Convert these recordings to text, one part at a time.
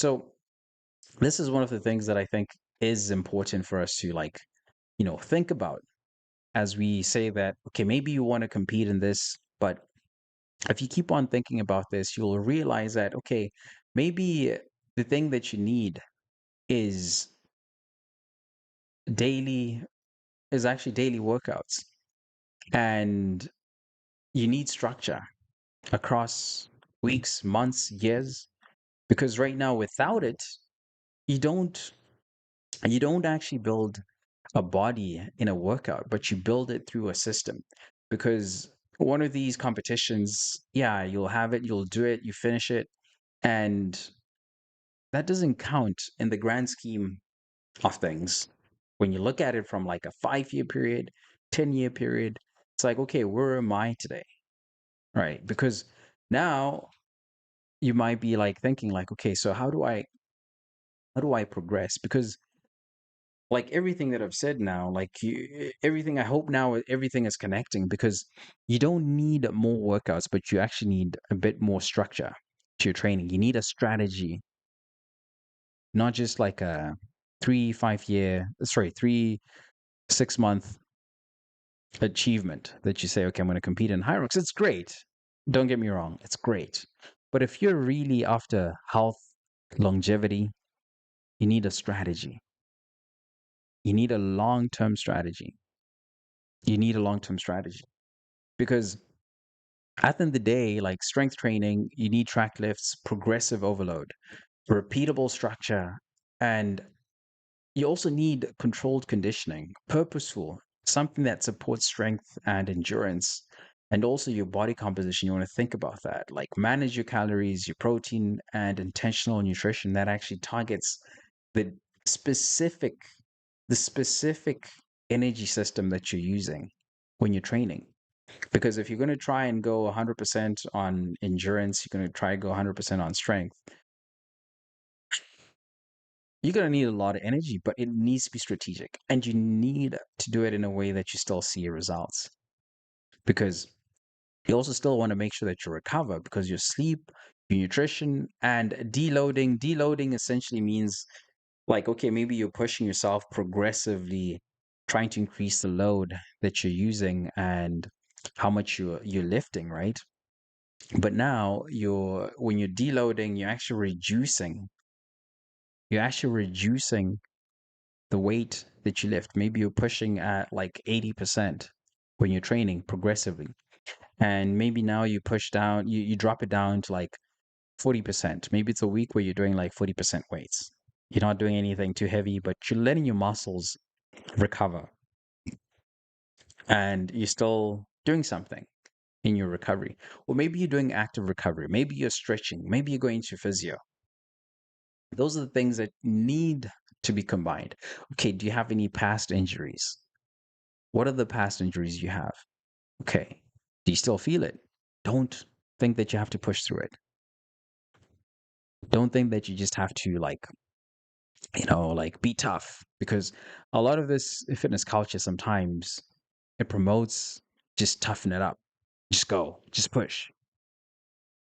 So this is one of the things that I think is important for us to think about as we say that, okay, maybe you want to compete in this, but if you keep on thinking about this, you'll realize that, okay, maybe the thing that you need is daily, is actually daily workouts. And you need structure across weeks, months, years, because right now without it, you don't you don't actually build a body in a workout, but you build it through a system. Because one of these competitions, yeah, you'll have it, you'll do it, you finish it, and that doesn't count in the grand scheme of things. When you look at it from like a 5 year period, 10-year period, it's like, okay, where am I today? Right? Because now you might be like thinking like, okay, so how do I progress? Because like everything that I've said now, everything, I hope now everything is connecting, because you don't need more workouts, but you actually need a bit more structure to your training. You need a strategy, not just like a 3 6 month achievement that you say, okay, I'm going to compete in Hyrox. It's great. Don't get me wrong, it's great. But if you're really after health, longevity, you need a strategy. You need a long term strategy. You need a long term strategy because at the end of the day, like strength training, you need track lifts, progressive overload, repeatable structure, and you also need controlled conditioning, purposeful, something that supports strength and endurance. And also your body composition, you want to think about that. Like manage your calories, your protein, and intentional nutrition that actually targets the specific the specific energy system that you're using when you're training. Because if you're going to try and go 100% on endurance, you're going to try and go 100% on strength, you're going to need a lot of energy, but it needs to be strategic. And you need to do it in a way that you still see your results. Because you also still want to make sure that you recover, because your sleep, your nutrition, and deloading. Deloading essentially means like, okay, maybe you're pushing yourself progressively, trying to increase the load that you're using and how much you're lifting, right? But now when you're deloading, you're actually reducing the weight that you lift. Maybe you're pushing at like 80% when you're training progressively. And maybe now you drop it down to like 40%. Maybe it's a week where you're doing like 40% weights. You're not doing anything too heavy, but you're letting your muscles recover. And you're still doing something in your recovery. Or maybe you're doing active recovery. Maybe you're stretching. Maybe you're going to physio. Those are the things that need to be combined. Okay, do you have any past injuries? What are the past injuries you have? Okay, do you still feel it? Don't think that you have to push through it. Don't think that you just have to like be tough, because a lot of this fitness culture sometimes it promotes just toughen it up. Just go, just push.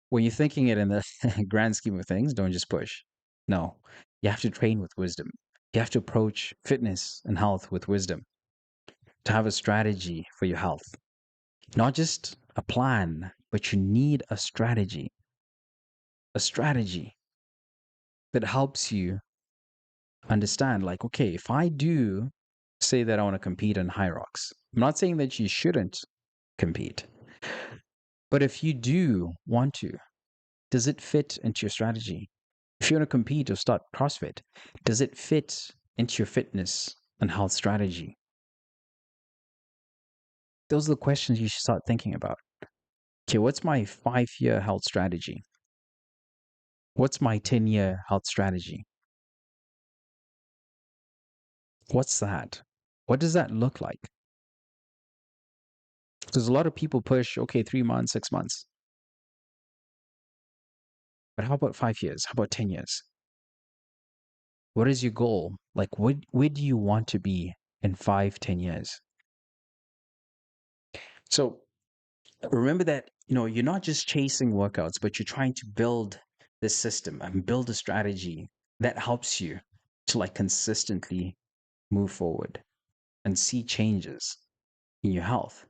When you're thinking it in the grand scheme of things, don't just push. No, you have to train with wisdom. You have to approach fitness and health with wisdom, to have a strategy for your health. Not just a plan, but you need a strategy that helps you understand, like, okay, if I do say that I want to compete in Hyrox, I'm not saying that you shouldn't compete, but if you do want to, does it fit into your strategy? If you want to compete or start CrossFit, does it fit into your fitness and health strategy? Those are the questions you should start thinking about. Okay, what's my 5 year health strategy? What's my 10-year health strategy? What's that? What does that look like? Because a lot of people push, okay, 3 months, 6 months. But how about 5 years? How about 10 years? What is your goal? Like, where do you want to be in 5, 10 years? So remember that, you're not just chasing workouts, but you're trying to build this system and build a strategy that helps you to like consistently move forward and see changes in your health.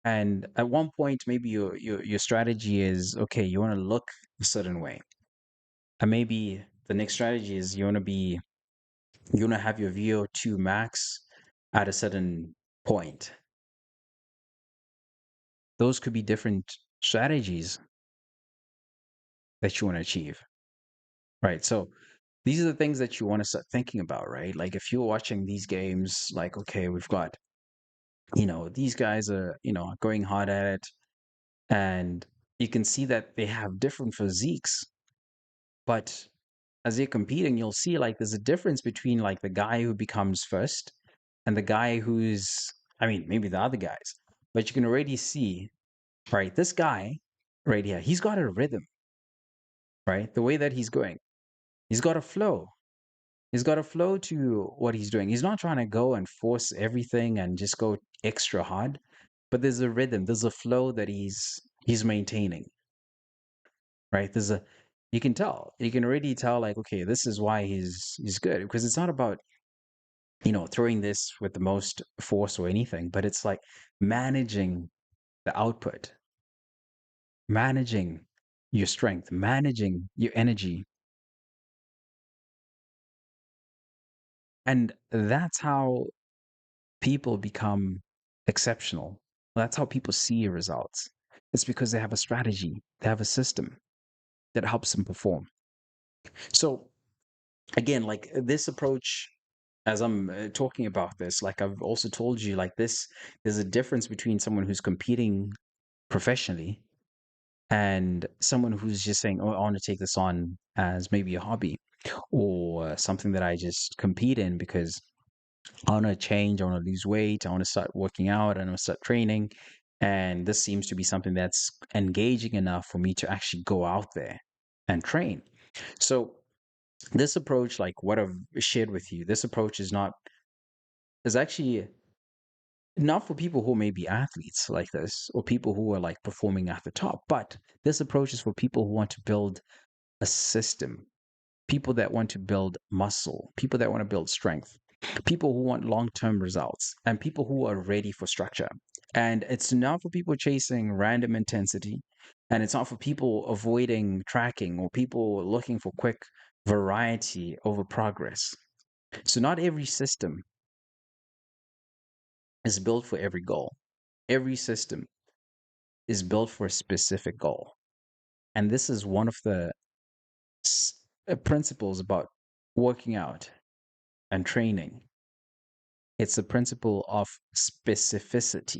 And at one point, maybe your strategy is okay, you want to look a certain way. And maybe the next strategy is you want to have your VO2 max at a certain point. Those could be different strategies that you want to achieve, right? So these are the things that you want to start thinking about, right? Like if you're watching these games, like, okay, we've got, these guys are, going hard at it, and you can see that they have different physiques, but as they're competing, you'll see like there's a difference between like the guy who becomes first and the guy who's, I mean, maybe the other guys, but you can already see, right? This guy right here, he's got a rhythm, right? The way that he's going, he's got a flow. He's got a flow to what he's doing. He's not trying to go and force everything and just go extra hard, but there's a rhythm, there's a flow that he's maintaining, right? You can tell, you can already tell like, okay, this is why he's good, because it's not about, throwing this with the most force or anything, but it's like managing the output, managing your strength, managing your energy. And that's how people become exceptional. That's how people see results. It's because they have a strategy, they have a system that helps them perform. So, again, like this approach, as I'm talking about this, like I've also told you, like this, there's a difference between someone who's competing professionally and someone who's just saying, oh, I want to take this on as maybe a hobby or something that I just compete in because I want to change, I want to lose weight, I want to start working out, I want to start training. And this seems to be something that's engaging enough for me to actually go out there and train. So, this approach, like what I've shared with you, this approach is actually not for people who may be athletes like this or people who are like performing at the top, but this approach is for people who want to build a system, people that want to build muscle, people that want to build strength, people who want long term results, and people who are ready for structure. And it's not for people chasing random intensity, and it's not for people avoiding tracking or people looking for quick variety over progress. So, not every system is built for every goal. Every system is built for a specific goal. And this is one of the principles about working out and training. It's the principle of specificity.